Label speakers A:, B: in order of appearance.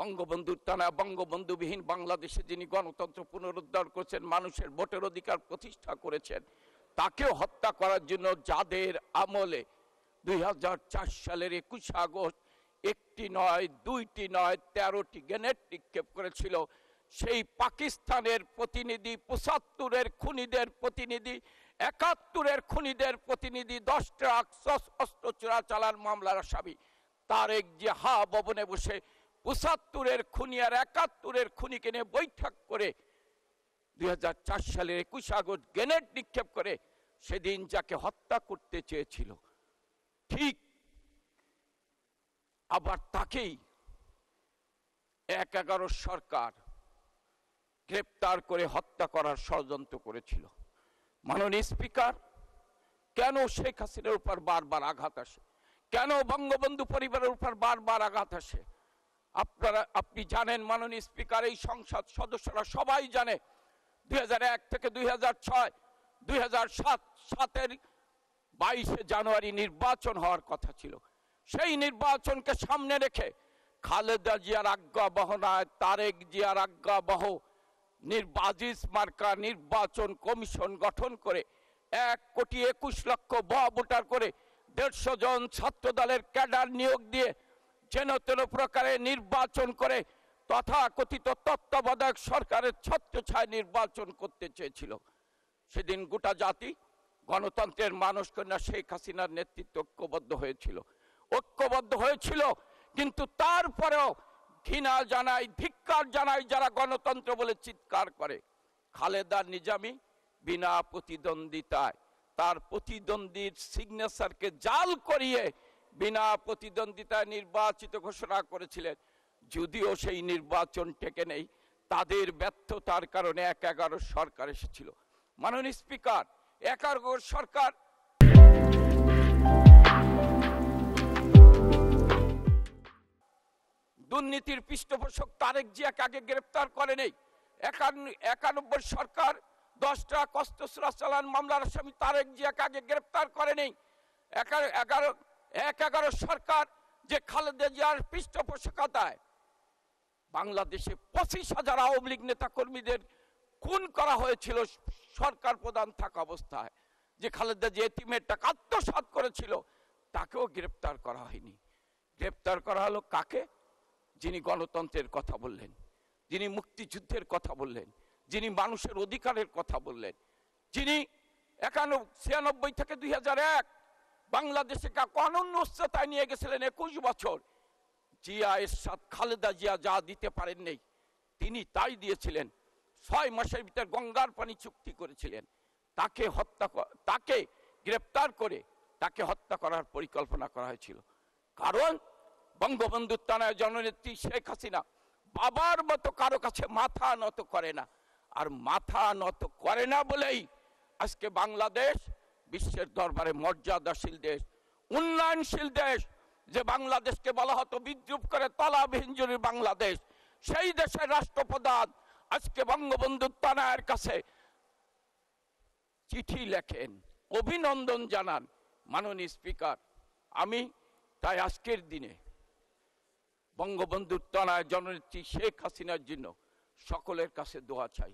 A: বঙ্গবন্ধুর টানা বঙ্গবন্ধুবিহীন বাংলাদেশে যিনি গণতন্ত্র পুনরুদ্ধার করেছেন, মানুষের ভোটের অধিকার প্রতিষ্ঠা করেছেন, তাকেও হত্যা করার জন্য যাদের আমলে 2004 সালের 21 আগস্ট একটি নয়, দুইটি নয়, 13টি গ্রেনেড নিক্ষেপ করেছিল, সেই পাকিস্তানের প্রতিনিধি, 75-এর খুনিদের প্রতিনিধি, 71-এর খুনিদের প্রতিনিধি, 10টা অস্ত্র চোরাচালান মামলার আসামি তারেক জিয়া ভবনে বসে 75-এর খুনি আর 71-এর খুনিকে নিয়ে বৈঠক করে 2004 সালের 21 আগস্ট গ্রেনেড নিক্ষেপ করে সেদিন যাকে হত্যা করতে চেয়েছিল, ঠিক আবার তাকেই 1/11 সরকার গ্রেপ্তার করে হত্যা করার ষড়যন্ত্র করেছিল। মাননীয় স্পিকার, কেন শেখ হাসিনার উপর বারবার আঘাত আসে? কেন বঙ্গবন্ধু পরিবারের উপর বারবার আঘাত আসে? আপনি জানেন মাননীয় স্পিকার, এই সংসদ সদস্যরা সবাই জানে 2001 থেকে 2006, 2007-এর 22 জানুয়ারি নির্বাচন হওয়ার কথা ছিল। সেই নির্বাচনকে সামনে রেখে খালেদা জিয়ার আজ্ঞাবহনায় তারেক জিয়ার আজ্ঞাবহ আজিজ মার্কা নির্বাচন কমিশন গঠন করে 1,21,00,000 ভোটার করে 150 জন ছাত্র দলের ক্যাডার নিয়োগ দিয়ে যেন তেন প্রকারে নির্বাচন করে তথাকথিত তত্ত্বাবধায়ক সরকারের ছত্রছায়ায় নির্বাচন করতে চেয়েছিল। সেদিন গোটা জাতি গণতন্ত্রের মানুষ কন্যা শেখ হাসিনার নেতৃত্বে ঐক্যবদ্ধ হয়েছিল, কিন্তু তারপরেও ঘৃণা জানাই, ধিক্কার জানাই যারা গণতন্ত্র বলে চিৎকার করে। খালেদা নিজামী বিনা প্রতিদ্বন্দ্বিতায় তার প্রতিদ্বন্দ্বীর সিগনেচারকে জাল করিয়ে বিনা প্রতিদ্বন্দ্বিতায় নির্বাচিত ঘোষণা করেছিলেন। যদিও সেই নির্বাচন টেকে নেই, তাদের ব্যর্থতার কারণে 1/11 সরকার এসেছিল। মাননীয় স্পিকার, 1/11 সরকার দুর্নীতির পৃষ্ঠপোষক তারেক জিয়াকে আগে গ্রেপ্তার করে নেই। 91 সরকার 10টা অস্ত্র চোরাচালান মামলার আসামি তারেক জিয়াকে আগে গ্রেপ্তার করে নেই। 1/11 সরকার যে খালেদা জিয়ার পৃষ্ঠপোষকতায় বাংলাদেশে 25,000 আওয়ামী লীগ নেতা কর্মীদের খুন করা হয়েছিল সরকার প্রধান থাকা অবস্থায়, যে খালেদা জিয়া এতিমের টাকা আত্মসাৎ করেছিল, তাকেও গ্রেপ্তার করা হয়নি। গ্রেপ্তার করা হলো কাকে? যিনি গণতন্ত্রের কথা বললেন, যিনি মুক্তিযুদ্ধের কথা বললেন, যিনি মানুষের অধিকারের কথা বললেন, যিনি 96 থেকে 2001 বাংলাদেশে অনন্য উচ্চতায় নিয়ে গেছিলেন 21 বছর। জিয়া এরশাদ খালেদা জিয়া যা দিতে পারেন নাই তিনি তাই দিয়েছিলেন। 6 মাসের ভিতর গঙ্গার পানি চুক্তি করেছিলেন। তাকে গ্রেপ্তার করে তাকে হত্যা করার পরিকল্পনা করা হয়েছিল। কারণ বঙ্গবন্ধুর টানায় জননেত্রী শেখ হাসিনা বাবার মতো কারো কাছে মাথা নত করে না, আর মাথা নত করে না বলেই আজকে বাংলাদেশ বিশ্বের দরবারে মর্যাদাশীল দেশ, উন্নয়নশীল দেশ। যে বাংলাদেশকে বলা হতো বিদ্রুপ করে তলাবিহীন বাংলাদেশ, সেই দেশের রাষ্ট্রপ্রধান আজকে বঙ্গবন্ধুর টানায়ের কাছে চিঠি লেখেন, অভিনন্দন জানান। মাননীয় স্পিকার, আমি তাই আজকের দিনে বঙ্গবন্ধুর টানায় জননেত্রী শেখ হাসিনার জন্য সকলের কাছে দোয়া চাই।